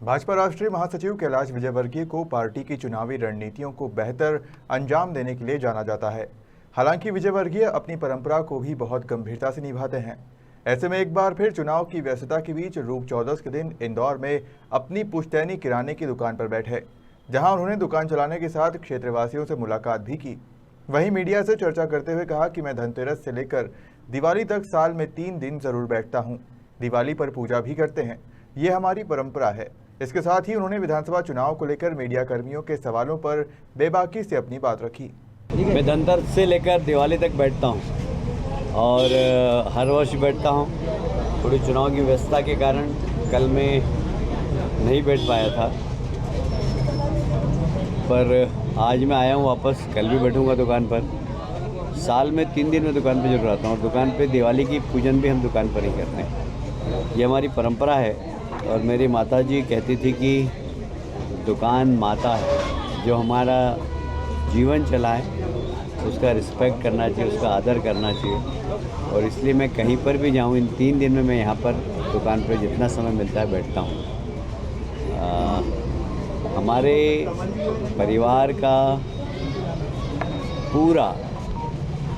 भाजपा राष्ट्रीय महासचिव कैलाश विजयवर्गीय को पार्टी की चुनावी रणनीतियों को बेहतर अंजाम देने के लिए जाना जाता है। हालांकि विजयवर्गीय अपनी परंपरा को भी बहुत गंभीरता से निभाते हैं। ऐसे में एक बार फिर चुनाव की व्यस्तता के बीच रूप चौदस के दिन इंदौर में अपनी पुश्तैनी किराने की दुकान पर बैठे, जहां उन्होंने दुकान चलाने के साथ क्षेत्रवासियों से मुलाकात भी की। वहीं मीडिया से चर्चा करते हुए कहा कि मैं धनतेरस से लेकर दिवाली तक साल में 3 दिन जरूर बैठता हूं। दिवाली पर पूजा भी करते हैं, ये हमारी परंपरा है। इसके साथ ही उन्होंने विधानसभा चुनाव को लेकर मीडिया कर्मियों के सवालों पर बेबाकी से अपनी बात रखी। मैं धनतेरस से लेकर दिवाली तक बैठता हूं और हर वर्ष बैठता हूं। थोड़ी चुनाव की व्यस्तता के कारण कल मैं नहीं बैठ पाया था, पर आज मैं आया हूं वापस। कल भी बैठूंगा दुकान पर। साल में 3 दिन मैं दुकान पर जरूर आता हूं और दुकान पे दिवाली की पूजन भी हम दुकान पर ही करते हैं। ये हमारी परंपरा है। और मेरी माताजी कहती थी कि दुकान माता है, जो हमारा जीवन चलाए उसका रिस्पेक्ट करना चाहिए, उसका आदर करना चाहिए। और इसलिए मैं कहीं पर भी जाऊं, इन 3 दिन में मैं यहाँ पर दुकान पर जितना समय मिलता है बैठता हूँ। हमारे परिवार का पूरा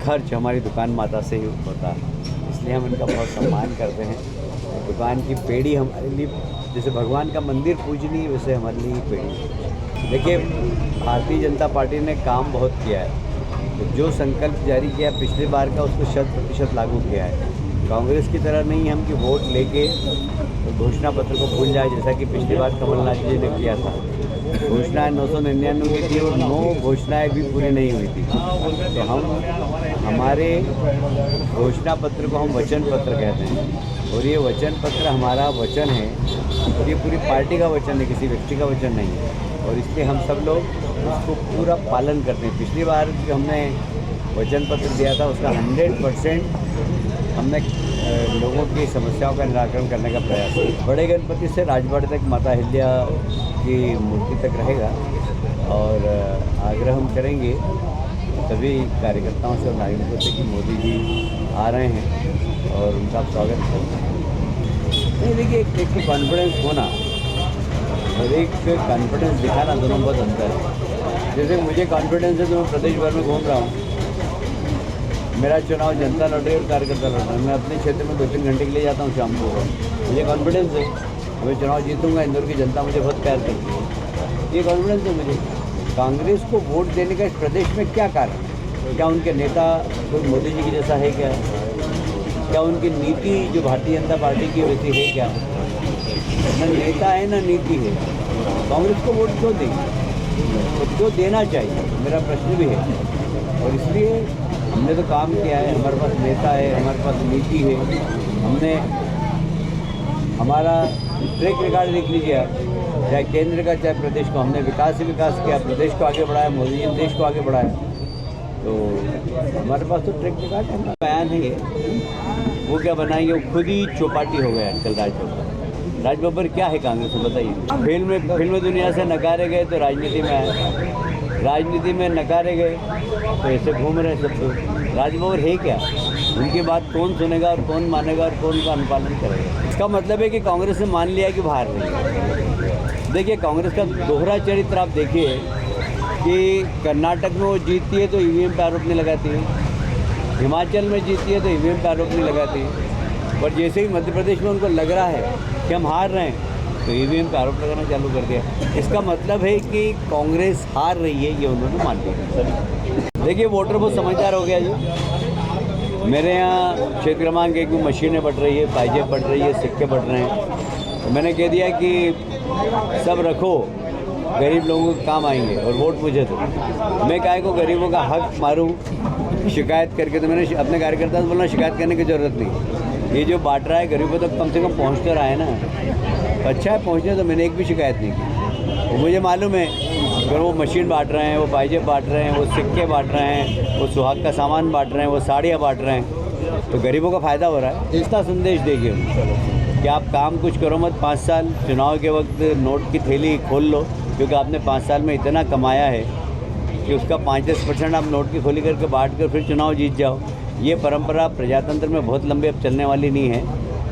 खर्च हमारी दुकान माता से ही होता है, इसलिए हम इनका बहुत सम्मान करते हैं। दुकान की पेड़ी हमारे लिए जैसे भगवान का मंदिर पूजनीय, वैसे हमारे लिए पेड़ी। देखिए, भारतीय जनता पार्टी ने काम बहुत किया है। तो जो संकल्प जारी किया पिछली बार का, उसको 100% लागू किया है। कांग्रेस की तरह नहीं हम कि वोट लेके तो घोषणा पत्र को भूल जाए, जैसा कि पिछली बार कमलनाथ जी ने किया था। घोषणाएँ 999 की थी और 9 घोषणाएँ भी पूरी नहीं हुई थी। तो हम हमारे घोषणा पत्र को हम वचन पत्र कहते हैं, और ये वचन पत्र हमारा वचन है और ये पूरी पार्टी का वचन है, किसी व्यक्ति का वचन नहीं है। और इसलिए हम सब लोग उसको पूरा पालन करते हैं। पिछली बार जो हमने वचन पत्र दिया था, उसका 100% हमने लोगों की समस्याओं का निराकरण करने का प्रयास किया। बड़े गणपति से राजवाड़े तक माता अहिल्या की मूर्ति तक रहेगा। और आग्रह हम करेंगे सभी कार्यकर्ताओं से और नागरिकों से कि मोदी जी आ रहे हैं और उनका स्वागत करना है। नहीं, देखिए, एक तो कॉन्फिडेंस होना और एक कॉन्फिडेंस दिखाना, दोनों बहुत अंतर है। जैसे मुझे कॉन्फिडेंस है तो मैं प्रदेश भर में घूम रहा हूँ। मेरा चुनाव जनता लड़ रही है और कार्यकर्ता लड़ रहा है। मैं अपने क्षेत्र में 2-3 घंटे के लिए जाता हूँ शाम को। मुझे कॉन्फिडेंस है, मैं चुनाव जीतूंगा। इंदौर की जनता मुझे बहुत प्यार करती है, ये कॉन्फिडेंस है मुझे। कांग्रेस को वोट देने का इस प्रदेश में क्या कारण? क्या उनके नेता कोई मोदी जी की जैसा है क्या? क्या उनकी नीति जो भारतीय जनता पार्टी की वैसी है क्या? न नेता है न नीति है। कांग्रेस को वोट क्यों देंगे? तो क्यों देना चाहिए, मेरा प्रश्न भी है। और इसलिए हमने तो काम किया है, हमारे पास नेता है, हमारे पास नीति है। हमने हमारा ट्रैक रिकॉर्ड देख लीजिए, चाहे केंद्र का चाहे प्रदेश का, हमने विकास से विकास किया, प्रदेश को आगे बढ़ाया, मोदी जी ने देश को आगे बढ़ाया। तो हमारे पास तो ट्रैक रिकॉर्ड है। बयान है ये, वो क्या बनाएंगे? वो खुद ही चौपाटी हो गया आजकल राज बब्बर क्या है कांग्रेस में, बताइए। फिल्म दुनिया से नकारे गए तो राजनीति में आए, राजनीति में नकारे गए तो ऐसे घूम रहे सब लोग। राज बब्बर है क्या? उनकी बात कौन सुनेगा और कौन मानेगा और कौन का अनुपालन करेगा? इसका मतलब है कि कांग्रेस ने मान लिया कि बाहर नहीं। देखिए, कांग्रेस का दोहरा चरित्र आप देखिए कि कर्नाटक में वो जीतती है तो ईवीएम पे आरोप नहीं लगाती है, हिमाचल में जीतती है तो ईवीएम पे आरोप नहीं लगाती है। पर जैसे ही मध्य प्रदेश में उनको लग रहा है कि हम हार रहे हैं तो ईवीएम पे आरोप लगाना चालू कर दिया। इसका मतलब है कि कांग्रेस हार रही है, ये उन्होंने मान लिया। देखिए, वोटर बहुत समझदार हो गया जी। मेरे यहाँ क्षेत्र क्रमांक 1 में मशीनें बढ़ रही है, पाइजेब बढ़ रही है, सिक्के बढ़ रहे हैं। तो मैंने कह दिया कि सब रखो, गरीब लोगों को काम आएंगे और वोट मुझे दो। मैं काहे को गरीबों का हक मारूं शिकायत करके? तो मैंने अपने कार्यकर्ता से बोलना शिकायत करने की ज़रूरत नहीं। ये जो बांट रहा है गरीबों तक कम से कम पहुँच तो रहा है ना। अच्छा है पहुँचने, तो मैंने एक भी शिकायत नहीं की। तो मुझे मालूम है अगर वो मशीन बांट रहे हैं, वो पाइजेब बांट रहे हैं, वो सिक्के बांट रहे हैं, वो सुहाग का सामान बांट रहे हैं, वो साड़ियाँ बांट रहे हैं, तो गरीबों का फ़ायदा हो रहा है। इसका संदेश देखिए कि आप काम कुछ करो मत। 5 साल चुनाव के वक्त नोट की थैली खोल लो, क्योंकि आपने 5 साल में इतना कमाया है कि उसका 5-10% आप नोट की खोली करके बांट कर फिर चुनाव जीत जाओ। ये परंपरा प्रजातंत्र में बहुत लंबे अब चलने वाली नहीं है।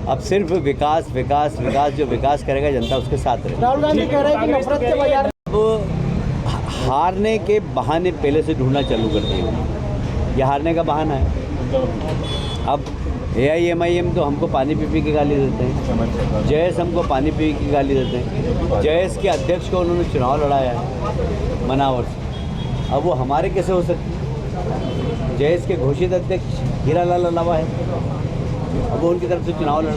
अब सिर्फ विकास विकास विकास, जो विकास करेगा जनता उसके साथ रहेगी। राहुल गांधी कह रहे हैं कि नफरत के बाजार अब हारने के बहाने पहले से ढूंढना चालू कर दिए। ये हारने का बहाना है। अब AIMIM तो हमको पानी पी के गाली देते हैं, जयस हमको पानी पी के गाली देते हैं। जयस के अध्यक्ष को उन्होंने चुनाव लड़ाया है मनावर से, अब वो हमारे कैसे हो सकते हैं? जयस के घोषित अध्यक्ष हीरालाल अलावा है, अब वो उनकी तरफ से चुनाव लड़।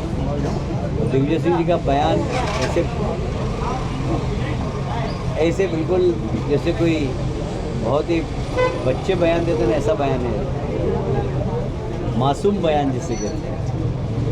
दिग्विजय सिंह जी का बयान ऐसे बिल्कुल जैसे कोई बहुत ही बच्चे बयान देते हैं, ऐसा बयान है, मासूम बयान जिसे कहते हैं।